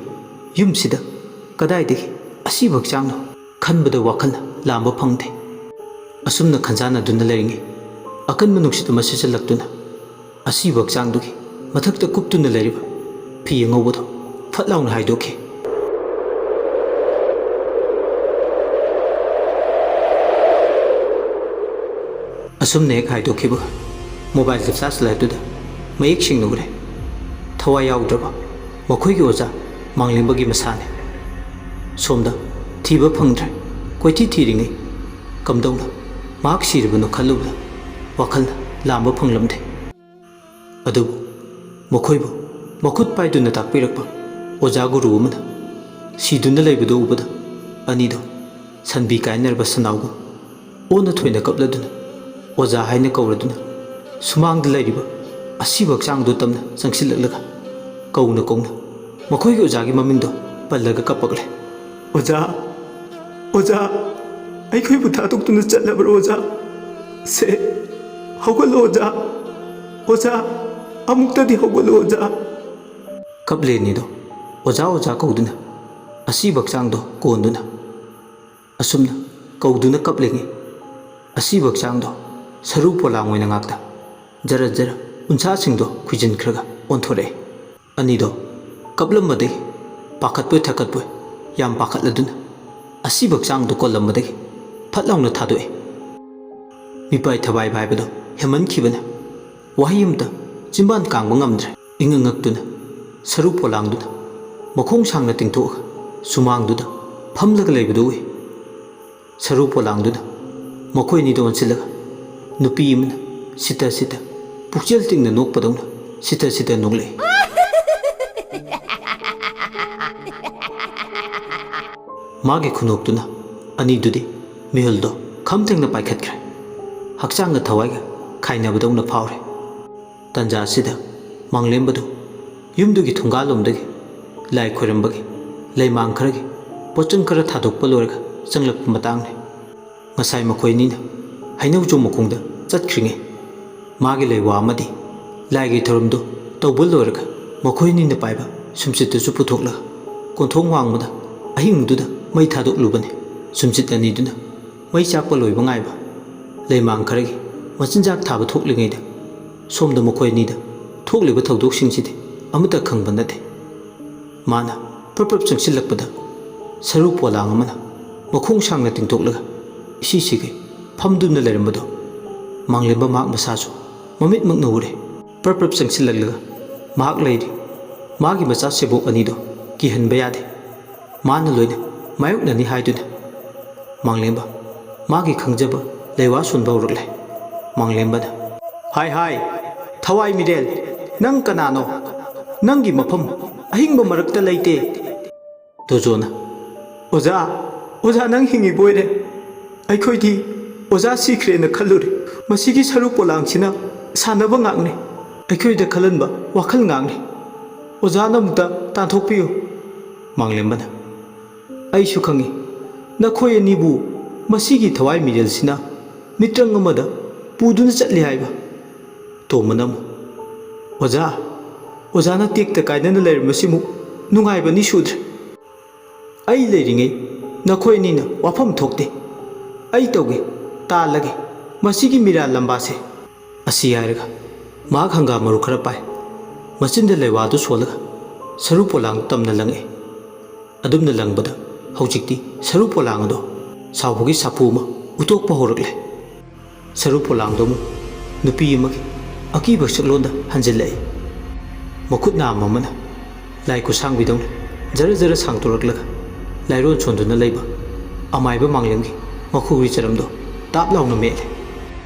ꯌꯨꯝꯁꯤꯗ ꯀꯗꯥꯏꯗꯒꯤ ꯑꯁꯤꯕ ꯍꯛꯆꯥꯡꯅꯣ? ꯈꯟꯕꯗ ꯋꯥꯈꯜꯅ ꯂꯥꯝꯕ ꯐꯪꯗꯦ꯫ ꯑꯁꯨꯝꯅ ꯈꯟꯖꯥꯟꯅꯗꯨꯅ ꯂꯩꯔꯤꯉꯩ ꯑꯀꯟꯕ ꯅꯨꯡꯁꯤꯠ ꯑꯃ ꯁꯤꯠꯆꯜꯂꯛꯇꯨꯅ ꯑꯁꯤꯕ ꯍꯛꯆꯥꯡꯗꯨꯒꯤ ꯃꯊꯛꯇ ꯀꯨꯞꯇꯨꯅ ꯂꯩꯔꯤꯕ ꯐꯤ ꯑꯉꯧꯕꯗꯣ ꯐꯠ ꯂꯥꯎꯅ ꯍꯥꯏꯗꯣꯛꯈꯤ꯫ ꯑꯁꯨꯝꯅ ꯍꯦꯛ ꯍꯥꯏꯗꯣꯛꯈꯤꯕꯒ ꯃꯣꯕꯥꯏꯜ ꯆꯥꯔꯖ ꯂꯥꯏꯠꯇꯨꯗ ꯃꯌꯦꯛ ꯁꯦꯡꯅ ꯎꯔꯦ ꯊꯋꯥꯏ ꯌꯥꯎꯗ꯭ꯔꯕ ꯃꯈꯣꯏꯒꯤ ꯑꯣꯖꯥ ꯃꯥꯡꯂꯦꯝꯕꯒꯤ ꯃꯁꯥꯅꯤ꯫ ꯁꯣꯝꯗ ꯊꯤꯕ ꯐꯪꯗ꯭ꯔꯦ ꯀꯣꯏꯊꯤ ꯊꯤꯔꯤꯉꯩ ꯀꯝꯗꯧꯅ ꯃꯍꯥꯛ ꯁꯤꯔꯕꯅꯣ ꯈꯜꯂꯨꯕꯗ ꯋꯥꯈꯜꯅ ꯂꯥꯝꯕ ꯐꯪꯂꯝꯗꯦ꯫ ꯑꯗꯨꯕꯨ ꯃꯈꯣꯏꯕꯨ ꯃꯈꯨꯠ ꯄꯥꯏꯗꯨꯅ ꯇꯥꯛꯄꯤꯔꯛꯄ ꯑꯣꯖꯥ ꯒꯨꯔꯨ ꯑꯃꯅ ꯁꯤꯗꯨꯅ ꯂꯩꯕꯗꯨ ꯎꯕꯗ ꯑꯅꯤꯗꯣ ꯁꯟꯕꯤ ꯀꯥꯏꯅꯔꯕ ꯁꯅꯥꯎꯒꯨꯝ ꯑꯣꯟꯅ ꯊꯣꯏꯅ ꯀꯞꯂꯗꯨꯅ ꯑꯣꯖꯥ ꯍꯥꯏꯅ ꯀꯧꯔꯗꯨꯅ ꯁꯨꯃꯥꯡꯗ ꯂꯩꯔꯤꯕ ꯑꯁꯤꯕ ꯍꯛꯆꯥꯡꯗꯨ ꯇꯝꯅ ꯆꯪꯁꯤꯜꯂꯛꯂꯒ ꯀꯧꯅ ꯀꯧꯅ ꯃꯈꯣꯏꯒꯤ ꯑꯣꯖꯥꯒꯤ ꯃꯃꯤꯡꯗꯣ ꯄꯜꯂꯒ ꯀꯞꯄꯛꯂꯦ꯫ ꯑꯣꯖꯥ, ꯑꯣꯖꯥ, ꯑꯩꯈꯣꯏꯕꯨ ꯊꯥꯗꯣꯛꯇꯨꯅ ꯆꯠꯂꯕ꯭ꯔꯣ ꯑꯣꯖꯥ? ꯁꯦ ꯍꯧꯒꯠꯂꯣ ꯑꯣꯖꯥ, ꯑꯣꯖꯥ, ꯑꯃꯨꯛꯇꯗꯤ ꯍꯧꯒꯠꯂꯣ ꯑꯣꯖꯥ꯫ ꯀꯞꯂꯦ ꯑꯅꯤꯗꯣ ꯑꯣꯖꯥ ꯑꯣꯖꯥ ꯀꯧꯗꯨꯅ ꯑꯁꯤꯕ ꯍꯛꯆꯥꯡꯗꯣ ꯀꯣꯟꯗꯨꯅ꯫ ꯑꯁꯨꯝꯅ ꯀꯧꯗꯨꯅ ꯀꯞꯂꯤꯉꯩ ꯑꯁꯤꯕ ꯍꯛꯆꯥꯡꯗꯣ ꯁꯔꯨ ꯄꯣꯂꯥꯡ ꯑꯣꯏꯅ ꯉꯥꯛꯇ ꯖꯔ ꯖꯔ ꯎꯟꯁꯥꯁꯤꯡꯗꯣ ꯈꯨꯏꯖꯤꯟꯈ꯭ꯔꯒ ꯑꯣꯟꯊꯣꯔꯛꯑꯦ꯫ ꯑꯅꯤꯗꯣ ꯀꯞꯂꯝꯕꯗꯒꯤ ꯄꯥꯈꯠꯄꯣꯏ ꯊꯛꯀꯠꯄꯣꯏ ꯌꯥꯝ ꯄꯥꯈꯠꯂꯗꯨꯅ ꯑꯁꯤꯕ ꯍꯛꯆꯥꯡꯗꯣ ꯀꯣꯜꯂꯝꯕꯗꯒꯤ ꯐꯠ ꯂꯥꯎꯅ ꯊꯥꯗꯣꯛꯑꯦ꯫ ꯃꯤꯄꯥꯏ ꯊꯕꯥꯏꯕ ꯍꯥꯏꯕꯗꯣ ꯍꯦꯃꯟꯈꯤꯕꯅ ꯋꯥꯍꯩ ꯑꯃꯇ ꯆꯤꯟꯕꯥꯟ ꯀꯥꯡꯕ ꯉꯝꯗ꯭ꯔꯦ꯫ ꯏꯉꯛ ꯉꯛꯇꯨꯅ ꯁꯔꯨ ꯄꯣꯂꯥꯡꯗꯨꯅ ꯃꯈꯣꯡ ꯁꯥꯡꯅ ꯇꯤꯡꯊꯣꯛꯑꯒ ꯁꯨꯃꯥꯡꯗꯨꯗ ꯐꯝꯂꯒ ꯂꯩꯕꯗꯨ ꯎꯏ꯫ ꯁꯔꯨ ꯄꯣꯂꯥꯡꯗꯨꯅ ꯃꯈꯣꯏ ꯑꯅꯤꯗ ꯑꯣꯟꯁꯤꯜꯂꯒ ꯅꯨꯄꯤ ꯑꯃꯅ ꯁꯤꯇ ꯁꯤꯇ ꯄꯨꯛꯆꯦꯜ ꯇꯤꯡꯅ ꯅꯣꯛꯄꯗꯧꯅ ꯁꯤꯇ ꯁꯤꯇ ꯅꯣꯛꯂꯛꯏ꯫ ꯃꯥꯒꯤ ꯈꯨꯅꯣꯛꯇꯨꯅ ꯑꯅꯤꯗꯨꯗꯤ ꯃꯤꯍꯨꯜꯗꯣ ꯈꯝ ꯊꯦꯡꯅ ꯄꯥꯏꯈꯠꯈ꯭ꯔꯦ꯫ ꯍꯛꯆꯥꯡꯒ ꯊꯋꯥꯏꯒ ꯈꯥꯏꯅꯕꯗꯧꯅ ꯐꯥꯎꯔꯦ꯫ ꯇꯟꯖꯥ ꯑꯁꯤꯗ ꯃꯥꯡꯂꯦꯝꯕꯗꯨ ꯌꯨꯝꯗꯨꯒꯤ ꯊꯣꯡꯒꯥꯜꯂꯣꯝꯗꯒꯤ ꯂꯥꯏ ꯈꯣꯏꯔꯝꯕꯒꯤ ꯂꯩꯃꯥꯡ ꯈꯔꯒꯤ ꯄꯣꯠꯆꯪ ꯈꯔ ꯊꯥꯗꯣꯛꯄ ꯂꯣꯏꯔꯒ ꯆꯪꯂꯛꯄ ꯃꯇꯥꯡꯅꯤ꯫ ꯉꯁꯥꯏ ꯃꯈꯣꯏ ꯑꯅꯤꯅ ꯍꯩꯅꯧꯖꯣꯝ ꯃꯈꯣꯡꯗ ꯆꯠꯈ꯭ꯔꯤꯉꯩ ꯃꯥꯒꯤ ꯂꯩꯋꯥ ꯑꯃꯗꯤ ꯂꯥꯏꯒꯤ ꯊꯧꯔꯝꯗꯨ ꯇꯧꯕ ꯂꯣꯏꯔꯒ ꯃꯈꯣꯏ ꯑꯅꯤꯅ ꯄꯥꯏꯕ ꯁꯨꯝꯆꯤꯠꯇꯨꯁꯨ ꯄꯨꯊꯣꯛꯂꯒ ꯀꯣꯟꯊꯣꯡ ꯋꯥꯡꯃꯗ ꯑꯍꯤꯡꯗꯨꯗ ꯃꯩ ꯊꯥꯗꯣꯛꯂꯨꯕꯅꯤ꯫ ꯁꯨꯝꯆꯤꯠ ꯑꯅꯤꯗꯨꯅ ꯃꯩ ꯆꯥꯛꯄ ꯂꯣꯏꯕ ꯉꯥꯏꯕ ꯂꯩꯃꯥꯡ ꯈꯔꯒꯤ ꯃꯆꯤꯟꯖꯥꯛ ꯊꯥꯕ ꯊꯣꯛꯂꯤꯉꯩꯗ ꯁꯣꯝꯗ ꯃꯈꯣꯏ ꯑꯅꯤꯗ ꯊꯣꯛꯂꯤꯕ ꯊꯧꯗꯣꯛꯁꯤꯡꯁꯤꯗꯤ ꯑꯃꯠꯇ ꯈꯪꯕ ꯅꯠꯇꯦ꯫ ꯃꯥꯅ ꯄ꯭ꯔꯞ ꯄ꯭ꯔꯞ ꯆꯪꯁꯤꯜꯂꯛꯄꯗ ꯁꯔꯨ ꯄꯣꯂꯥꯡ ꯑꯃꯅ ꯃꯈꯣꯡ ꯁꯥꯡꯅ ꯇꯤꯡꯊꯣꯛꯂꯒ ꯏꯁꯤꯁꯤꯒꯩ ꯐꯝꯗꯨꯅ ꯂꯩꯔꯝꯕꯗꯣ ꯃꯥꯡꯂꯦꯝꯕ ꯃꯍꯥꯛ ꯃꯁꯥꯁꯨ ꯃꯃꯤꯠꯃꯛꯅ ꯎꯔꯦ꯫ ꯄ꯭ꯔꯞ ꯄ꯭ꯔꯞ ꯆꯪꯁꯤꯜꯂꯛꯂꯒ ꯃꯍꯥꯛ ꯂꯩꯔꯤ ꯃꯥꯒꯤ ꯃꯆꯥ ꯁꯦꯕꯣꯛ ꯑꯅꯤꯗꯣ ꯀꯤꯍꯟꯕ ꯌꯥꯗꯦ꯫ ꯃꯥꯅ ꯂꯣꯏꯅ ꯃꯥꯌꯣꯛꯅꯅꯤ ꯍꯥꯏꯗꯨꯅ ꯃꯥꯡꯂꯦꯝꯕ ꯃꯥꯒꯤ ꯈꯪꯖꯕ ꯂꯩꯋꯥ ꯁꯣꯟꯕ ꯍꯧꯔꯛꯂꯦ꯫ ꯃꯥꯡꯂꯦꯝꯕꯅ ꯍꯥꯏ ꯍꯥꯏ ꯊꯋꯥꯏ ꯃꯤꯔꯦꯜ, ꯅꯪ ꯀꯅꯥꯅꯣ? ꯅꯪꯒꯤ ꯃꯐꯝ ꯑꯍꯤꯡꯕ ꯃꯔꯛꯇ ꯂꯩꯇꯦ꯫ ꯗꯣꯖꯣꯅ ꯑꯣꯖꯥ, ꯑꯣꯖꯥ ꯅꯪ ꯍꯤꯡꯉꯤꯕ ꯑꯣꯏꯔꯦ꯫ ꯑꯩꯈꯣꯏꯗꯤ ꯑꯣꯖꯥ ꯁꯤꯈ꯭ꯔꯦꯅ ꯈꯜꯂꯨꯔꯦ꯫ ꯃꯁꯤꯒꯤ ꯁꯔꯨ ꯄꯣꯂꯥꯡꯁꯤꯅ ꯁꯥꯟꯅꯕ ꯉꯥꯛꯅꯤ, ꯑꯩꯈꯣꯏꯗ ꯈꯜꯍꯟꯕ ꯋꯥꯈꯜ ꯉꯥꯛꯅꯤ꯫ ꯑꯣꯖꯥꯅ ꯑꯃꯨꯛꯇ ꯇꯥꯟꯊꯣꯛꯄꯤꯌꯨ꯫ ꯃꯥꯡꯂꯦꯝꯕꯅ ꯑꯩꯁꯨ ꯈꯪꯏ ꯅꯈꯣꯏ ꯑꯅꯤꯕꯨ ꯃꯁꯤꯒꯤ ꯊꯋꯥꯏ ꯃꯤꯔꯦꯜꯁꯤꯅ ꯃꯤꯇ꯭ꯔꯪ ꯑꯃꯗ ꯄꯨꯗꯨꯅ ꯆꯠꯂꯤ ꯍꯥꯏꯕ꯫ ꯇꯣꯝꯕꯅ ꯑꯃꯨꯛ ꯑꯣꯖꯥ, ꯑꯣꯖꯥꯅ ꯇꯦꯛꯇ ꯀꯥꯏꯗꯅ ꯂꯩꯔꯝꯕꯁꯤꯃꯨꯛ ꯅꯨꯡꯉꯥꯏꯕꯅꯤ ꯁꯨꯗ꯭ꯔꯦ꯫ ꯑꯩ ꯂꯩꯔꯤꯉꯩ ꯅꯈꯣꯏ ꯑꯅꯤꯅ ꯋꯥꯐꯝ ꯊꯣꯛꯇꯦ꯫ ꯑꯩ ꯇꯧꯒꯦ, ꯇꯥꯜꯂꯒꯦ ꯃꯁꯤꯒꯤ ꯃꯤꯔꯥꯜ ꯂꯝꯕꯥꯁꯦ꯫ ꯑꯁꯤ ꯍꯥꯏꯔꯒ ꯃꯍꯥꯛ ꯍꯪꯒꯥꯝ ꯃꯔꯨ ꯈꯔ ꯄꯥꯏ ꯃꯆꯤꯟꯗ ꯂꯩꯋꯥꯗꯨ ꯁꯣꯜꯂꯒ ꯁꯔꯨ ꯄꯣꯂꯥꯡ ꯇꯝꯅ ꯂꯪꯉꯛꯏ꯫ ꯑꯗꯨꯝꯅ ꯂꯪꯕꯗ ꯍꯧꯖꯤꯛꯇꯤ ꯁꯔꯨ ꯄꯣꯂꯥꯡ ꯑꯗꯣ ꯁꯥꯎꯕꯒꯤ ꯁꯥꯐꯨ ꯑꯃ ꯎꯠꯊꯣꯛꯄ ꯍꯧꯔꯛꯂꯦ꯫ ꯁꯔꯨ ꯄꯣꯂꯥꯡꯗꯣ ꯑꯃꯨꯛ ꯅꯨꯄꯤ ꯑꯃꯒꯤ ꯑꯀꯤꯕ ꯁꯛꯂꯣꯟꯗ ꯍꯟꯖꯤꯜꯂꯛꯏ꯫ ꯃꯈꯨꯠ ꯅꯥꯝ ꯑꯃꯅ ꯂꯥꯏ ꯈꯨꯠꯁꯥꯡꯕꯤꯗꯧꯅ ꯖꯔ ꯖꯔ ꯁꯥꯡꯇꯣꯔꯛꯂꯒ ꯂꯥꯏꯔꯣꯟ ꯁꯣꯟꯗꯨꯅ ꯂꯩꯕ ꯑꯃꯥꯏꯕ ꯃꯥꯡꯂꯦꯝꯒꯤ ꯃꯈꯨꯒꯤ ꯆꯔꯝꯗꯣ ꯇꯥꯞ ꯂꯥꯎꯅ ꯃꯦꯠꯂꯦ꯫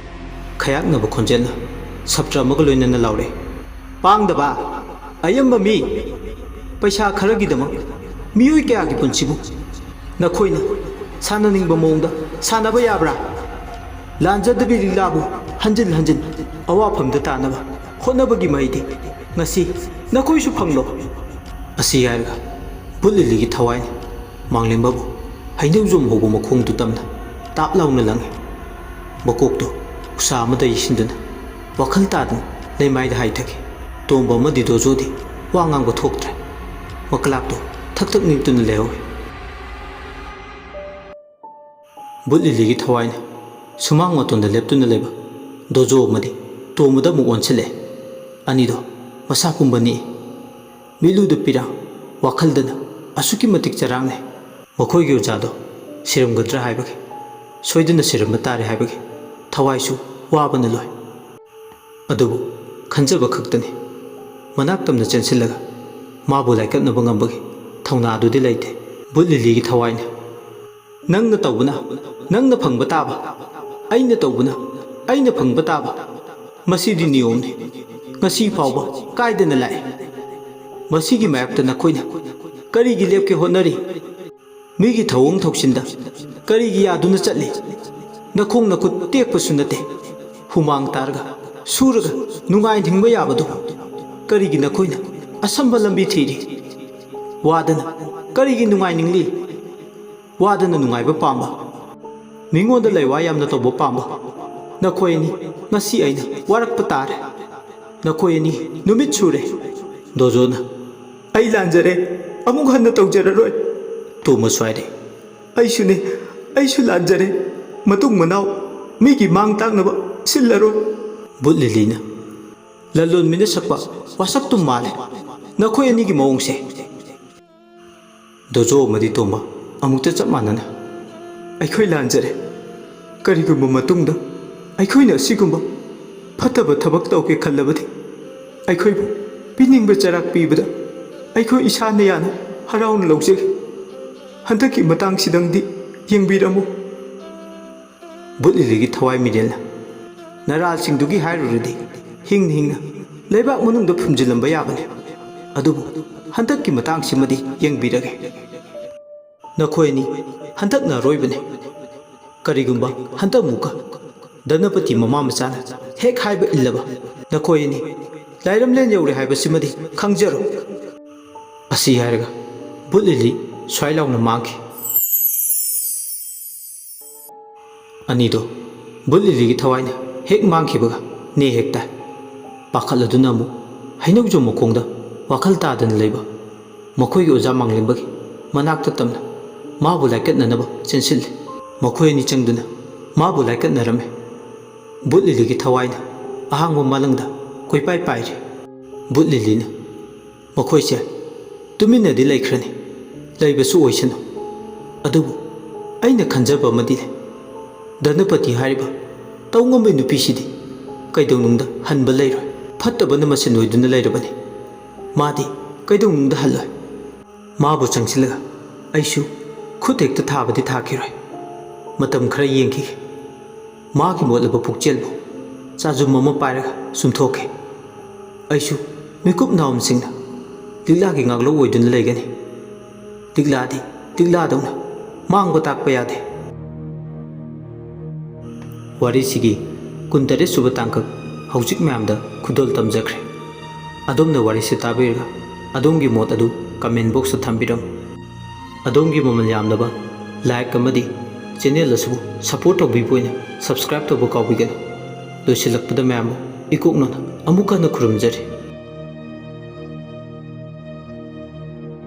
ꯈꯌꯥꯛꯅꯕ ꯈꯣꯟꯖꯦꯜꯅ ꯁꯞꯇ꯭ꯔ ꯑꯃꯒ ꯂꯣꯏꯅꯅ ꯂꯥꯎꯔꯛꯏ꯫ ꯄꯥꯡꯗꯕ, ꯑꯌꯝꯕ ꯃꯤ, ꯄꯩꯁꯥ ꯈꯔꯒꯤꯗꯃꯛ ꯃꯤꯑꯣꯏ ꯀꯌꯥꯒꯤ ꯄꯨꯟꯁꯤꯕꯨ ꯅꯈꯣꯏꯅ ꯁꯥꯟꯅꯅꯤꯡꯕ ꯃꯑꯣꯡꯗ ꯁꯥꯟꯅꯕ ꯌꯥꯕ꯭ꯔꯥ? ꯂꯥꯟꯖꯗꯕꯤ ꯂꯤꯂꯥꯕꯨ ꯍꯟꯖꯤꯟ ꯍꯟꯖꯤꯟ ꯑꯋꯥꯐꯝꯗ ꯇꯥꯅꯕ ꯍꯣꯠꯅꯕꯒꯤ ꯃꯍꯩꯗꯤ ꯉꯁꯤ ꯅꯈꯣꯏꯁꯨ ꯐꯪꯂꯣ꯫ ꯑꯁꯤ ꯍꯥꯏꯔꯒ ꯕꯨꯠ ꯂꯤꯂꯤꯒꯤ ꯊꯋꯥꯏꯅ ꯃꯥꯡꯂꯦꯝꯕꯕꯨ ꯍꯩꯅꯧꯖꯣꯝ ꯍꯧꯕ ꯃꯈꯣꯡꯗꯨ ꯇꯝꯅ ꯇꯥꯞ ꯂꯥꯎꯅ ꯂꯪꯉꯤ꯫ ꯃꯀꯣꯛꯇꯨ ꯎꯁꯥ ꯑꯃꯗ ꯌꯩꯁꯤꯟꯗꯨꯅ ꯋꯥꯈꯜ ꯇꯥꯗꯅ ꯂꯩꯃꯥꯏꯗ ꯍꯥꯏꯊꯈꯤ꯫ ꯇꯣꯝꯕ ꯑꯃꯗꯤ ꯗꯣꯖꯣꯗꯤ ꯋꯥ ꯉꯥꯡꯕ ꯊꯣꯛꯇ꯭ꯔꯦ꯫ ꯃꯀ꯭ꯂꯥꯛꯇꯣ ꯊꯛ ꯊꯛ ꯅꯤꯛꯇꯨꯅ ꯂꯩꯍꯧꯏ꯫ ꯕꯨꯠ ꯂꯤꯂꯤꯒꯤ ꯊꯋꯥꯏꯅ ꯁꯨꯃꯥꯡ ꯃꯇꯣꯟꯗ ꯂꯦꯞꯇꯨꯅ ꯂꯩꯕ ꯗꯣꯖꯣ ꯑꯃꯗꯤ ꯇꯣꯝꯕꯗ ꯑꯃꯨꯛ ꯑꯣꯟꯁꯤꯜꯂꯦ ꯑꯅꯤꯗꯣ ꯃꯁꯥ ꯄꯨꯝꯕꯅꯤ ꯃꯤꯠꯂꯨꯗ ꯄꯤꯔꯥꯡ ꯋꯥꯈꯜꯗꯅ ꯑꯁꯨꯛꯀꯤ ꯃꯇꯤꯛ ꯆꯔꯥꯡꯅꯩ ꯃꯈꯣꯏꯒꯤ ꯑꯣꯖꯥꯗꯣ ꯁꯤꯔꯝꯒꯗ꯭ꯔꯥ ꯍꯥꯏꯕꯒꯤ ꯁꯣꯏꯗꯅ ꯁꯤꯔꯝꯕ ꯇꯥꯔꯦ ꯍꯥꯏꯕꯒꯤ ꯊꯋꯥꯏꯁꯨ ꯋꯥꯕꯅ ꯂꯣꯏ ꯑꯗꯨꯕꯨ ꯈꯟꯖꯕ ꯈꯛꯇꯅꯤ ꯃꯅꯥꯛ ꯇꯝꯅ ꯆꯦꯟꯁꯤꯜꯂꯒ ꯃꯥꯕꯨ ꯂꯥꯏꯀꯠꯅꯕ ꯉꯝꯕꯒꯤ ꯊꯧꯅꯥꯗꯨꯗꯤ ꯂꯩꯇꯦ ꯕꯨꯠ ꯂꯤꯂꯤꯒꯤ ꯊꯋꯥꯏꯅ ꯅꯪꯅ ꯇꯧꯕꯅ ꯅꯪꯅ ꯐꯪꯕ ꯇꯥꯕ ꯑꯩꯅ ꯇꯧꯕꯅ ꯑꯩꯅ ꯐꯪꯕ ꯇꯥꯕ ꯃꯁꯤꯗꯤ ꯅꯤꯌꯣꯝꯅꯤ ꯉꯁꯤ ꯐꯥꯎꯕ ꯀꯥꯏꯗꯅ ꯂꯥꯛꯑꯦ ꯃꯁꯤꯒꯤ ꯃꯥꯌꯣꯛꯇ ꯅꯈꯣꯏꯅ ꯀꯔꯤꯒꯤ ꯂꯦꯞꯀꯦ ꯍꯣꯠꯅꯔꯤ ꯃꯤꯒꯤ ꯊꯧꯑꯣꯡ ꯊꯧꯁꯤꯟꯗ ꯀꯔꯤꯒꯤ ꯌꯥꯗꯨꯅ ꯆꯠꯂꯤ ꯅꯈꯣꯡ ꯅꯈꯨꯠ ꯇꯦꯛꯄꯁꯨ ꯅꯠꯇꯦ ꯍꯨꯃꯥꯡ ꯇꯥꯔꯒ ꯁꯨꯔꯒ ꯅꯨꯡꯉꯥꯏꯅ ꯍꯤꯡꯕ ꯌꯥꯕꯗꯨ ꯀꯔꯤꯒꯤ ꯅꯈꯣꯏꯅ ꯑꯁꯝꯕ ꯂꯝꯕꯤ ꯊꯤꯔꯤ ꯋꯥꯗꯅ ꯀꯔꯤꯒꯤ ꯅꯨꯡꯉꯥꯏꯅꯤꯡꯂꯤ ꯋꯥꯗꯅ ꯅꯨꯡꯉꯥꯏꯕ ꯄꯥꯝꯕ ꯃꯤꯉꯣꯟꯗ ꯂꯩꯋꯥ ꯌꯥꯝꯅ ꯇꯧꯕ ꯄꯥꯝꯕ ꯅꯈꯣꯏ ꯑꯅꯤ ꯉꯁꯤ ꯑꯩꯅ ꯋꯥꯔꯛꯄ ꯇꯥꯔꯦ ꯅꯈꯣꯏ ꯑꯅꯤ ꯅꯨꯃꯤꯠ ꯁꯨꯔꯦ ꯗꯣꯖꯣꯅ ꯑꯩ ꯂꯥꯟꯖꯔꯦ ꯑꯃꯨꯛ ꯍꯟꯅ ꯇꯧꯖꯔꯔꯣꯏ ꯇꯣꯝꯕ ꯁ꯭ꯋꯥꯏꯔꯦ ꯑꯩꯁꯨ ꯂꯥꯟꯖꯔꯦ ꯃꯇꯨꯡ ꯃꯅꯥꯎ ꯃꯤꯒꯤ ꯃꯥꯡ ꯇꯥꯛꯅꯕ ꯁꯤꯜꯂꯔꯣꯏ ꯕꯨꯠ ꯂꯤꯂꯤꯅ ꯂꯂꯣꯟꯕꯤꯅ ꯁꯛꯄ ꯋꯥꯁꯛꯇꯨꯝ ꯃꯥꯜꯂꯦ ꯅꯈꯣꯏ ꯑꯅꯤꯒꯤ ꯃꯑꯣꯡꯁꯦ ꯗꯣꯖꯣ ꯑꯃꯗꯤ ꯇꯣꯝꯕ ꯑꯃꯨꯛꯇ ꯆꯞ ꯃꯥꯟꯅꯅ ꯑꯩꯈꯣꯏ ꯂꯥꯟꯖꯔꯦ ꯀꯔꯤꯒꯨꯝꯕ ꯃꯇꯨꯡꯗ ꯑꯩꯈꯣꯏꯅ ꯑꯁꯤꯒꯨꯝꯕ ꯐꯠꯇꯕ ꯊꯕꯛ ꯇꯧꯒꯦ ꯈꯜꯂꯕꯗꯤ ꯑꯩꯈꯣꯏꯕꯨ ꯄꯤꯅꯤꯡꯕ ꯆꯩꯔꯥꯛ ꯄꯤꯕꯗ ꯑꯩꯈꯣꯏ ꯏꯁꯥꯅ ꯌꯥꯅ ꯍꯔꯥꯎꯅ ꯂꯧꯖꯒꯦ ꯍꯟꯗꯛꯀꯤ ꯃꯇꯥꯡꯁꯤꯗꯪꯗꯤ ꯌꯦꯡꯕꯤꯔꯝꯃꯨ ꯕꯨꯠ ꯂꯤꯂꯤꯒꯤ ꯊꯋꯥꯏ ꯃꯤꯔꯦꯜꯅ ꯅꯔꯥꯜꯁꯤꯡꯗꯨꯒꯤ ꯍꯥꯏꯔꯨꯔꯗꯤ ꯍꯤꯡꯅ ꯍꯤꯡꯅ ꯂꯩꯕꯥꯛ ꯃꯅꯨꯡꯗ ꯐꯨꯝꯖꯤꯜꯂꯝꯕ ꯌꯥꯕꯅꯤ ꯑꯗꯨꯕꯨ ꯍꯟꯗꯛꯀꯤ ꯃꯇꯥꯡꯁꯤꯃꯗꯤ ꯌꯦꯡꯕꯤꯔꯒꯦ ꯅꯈꯣꯏ ꯑꯅꯤ ꯍꯟꯗꯛꯅ ꯑꯔꯣꯏꯕꯅꯤ ꯀꯔꯤꯒꯨꯝꯕ ꯍꯟꯗꯛ ꯑꯃꯨꯛꯀ ꯙꯅꯄꯇꯤ ꯃꯃꯥ ꯃꯆꯥꯅ ꯍꯦꯛ ꯍꯥꯏꯕ ꯏꯜꯂꯕ ꯅꯈꯣꯏ ꯑꯅꯤ ꯂꯥꯏꯔꯝꯂꯦꯟ ꯌꯧꯔꯦ ꯍꯥꯏꯕꯁꯤꯃꯗꯤ ꯈꯪꯖꯔꯣ ꯑꯁꯤ ꯍꯥꯏꯔꯒ ꯕꯨꯠ ꯂꯤꯂꯤ ꯁ꯭ꯋꯥꯏ ꯂꯥꯎꯅ ꯃꯥꯡꯈꯤ ꯑꯅꯤꯗꯣ ꯕꯨꯠ ꯂꯤꯂꯤꯒꯤ ꯊꯋꯥꯏꯅ ꯍꯦꯛ ꯃꯥꯡꯈꯤꯕꯒ ꯅꯦ ꯍꯦꯛ ꯇꯥꯏ ꯄꯥꯈꯠꯂꯗꯨꯅ ꯑꯃꯨꯛ ꯍꯩꯅꯧꯖꯣ ꯃꯈꯣꯡꯗ ꯋꯥꯈꯜ ꯇꯥꯗꯅ ꯂꯩꯕ ꯃꯈꯣꯏꯒꯤ ꯑꯣꯖꯥ ꯃꯥꯡꯂꯦꯝꯕꯒꯤ ꯃꯅꯥꯛꯇ ꯇꯝꯅ ꯃꯥꯕꯨ ꯂꯥꯏꯀꯠꯅꯅꯕ ꯆꯦꯟꯁꯤꯜꯂꯤ ꯃꯈꯣꯏ ꯑꯅꯤ ꯆꯪꯗꯨꯅ ꯃꯥꯕꯨ ꯂꯥꯏꯀꯠꯅꯔꯝꯃꯤ ꯕꯨꯠ ꯂꯤꯂꯤꯒꯤ ꯊꯋꯥꯏꯅ ꯑꯍꯥꯡꯕ ꯃꯥꯂꯪꯗ ꯀꯣꯏꯄꯥꯏ ꯄꯥꯏꯔꯤ ꯕꯨꯠ ꯂꯤꯂꯤꯅ ꯃꯈꯣꯏꯁꯦ ꯇꯨꯃꯤꯟꯅꯗꯤ ꯂꯩꯈ꯭ꯔꯅꯤ ꯂꯩꯕꯁꯨ ꯑꯣꯏꯁꯅꯨ ꯑꯗꯨꯕꯨ ꯑꯩꯅ ꯈꯟꯖꯕ ꯑꯃꯗꯤ ꯂꯩ ꯙꯅꯄꯇꯤ ꯍꯥꯏꯔꯤꯕ ꯇꯧꯉꯝꯕꯤ ꯅꯨꯄꯤꯁꯤꯗꯤ ꯀꯩꯗꯧꯅꯨꯡꯗ ꯍꯟꯕ ꯂꯩꯔꯣꯏ ꯐꯠꯇꯕꯅ ꯃꯁꯦꯟ ꯑꯣꯏꯗꯨꯅ ꯂꯩꯔꯕꯅꯤ ꯃꯥꯗꯤ ꯀꯩꯗꯧꯅꯨꯡꯗ ꯍꯜꯂꯣꯏ ꯃꯥꯕꯨ ꯆꯪꯁꯤꯜꯂꯒ ꯑꯩꯁꯨ ꯈꯨꯠ ꯍꯦꯛꯇ ꯊꯥꯕꯗꯤ ꯊꯥꯈꯤꯔꯣꯏ ꯃꯇꯝ ꯈꯔ ꯌꯦꯡꯈꯤꯒꯦ ꯃꯥꯒꯤ ꯃꯣꯠꯂꯕ ꯄꯨꯛꯆꯦꯜꯕꯨ ꯆꯥꯖꯨꯝ ꯑꯃ ꯄꯥꯏꯔꯒ ꯁꯨꯝꯊꯣꯛꯈꯤ ꯑꯩꯁꯨ ꯃꯤꯀꯨꯞ ꯅꯥꯎꯝꯁꯤꯡꯅ ꯂꯤꯛꯂꯥꯒꯤ ꯉꯥꯛꯂꯧ ꯑꯣꯏꯗꯨꯅ ꯂꯩꯒꯅꯤ ꯂꯤꯛꯂꯥꯗꯤ ꯂꯤꯛꯂꯥꯗꯧꯅ ꯃꯥꯡꯕ ꯇꯥꯛꯄ ꯌꯥꯗꯦ ꯋꯥꯔꯤꯁꯤꯒꯤ 23 ꯁꯨꯕ ꯇꯥꯡꯀꯛ ꯍꯧꯖꯤꯛ ꯃꯌꯥꯝꯗ ꯈꯨꯗꯣꯜ ꯇꯝꯖꯈ꯭ꯔꯦ ꯑꯗꯣꯝꯅ ꯋꯥꯔꯤꯁꯤ ꯇꯥꯕꯤꯔꯒ ꯑꯗꯣꯝꯒꯤ ꯃꯣꯠ ꯑꯗꯨ ꯀꯃꯦꯟ ꯕꯣꯛꯁꯇ ꯊꯝꯕꯤꯔꯝꯃꯨ ꯑꯗꯣꯝꯒꯤ ꯃꯃꯜ ꯌꯥꯝꯂꯕ ꯂꯥꯏꯛ ꯑꯃꯗꯤ ꯆꯦꯅꯦꯜ ꯑꯁꯤꯕꯨ ꯁꯄꯣꯔꯠ ꯇꯧꯕꯤꯕ ꯑꯣꯏꯅ ꯁꯕꯁꯀ꯭ꯔꯥꯏꯕ ꯇꯧꯕ ꯀꯥꯎꯕꯤꯒꯅꯨ ꯂꯣꯏꯁꯤꯜꯂꯛꯄꯗ ꯃꯌꯥꯝꯕꯨ ꯏꯀꯣꯛꯅꯅ ꯑꯃꯨꯛ ꯍꯟꯅ ꯈꯨꯔꯨꯝꯖꯔꯤ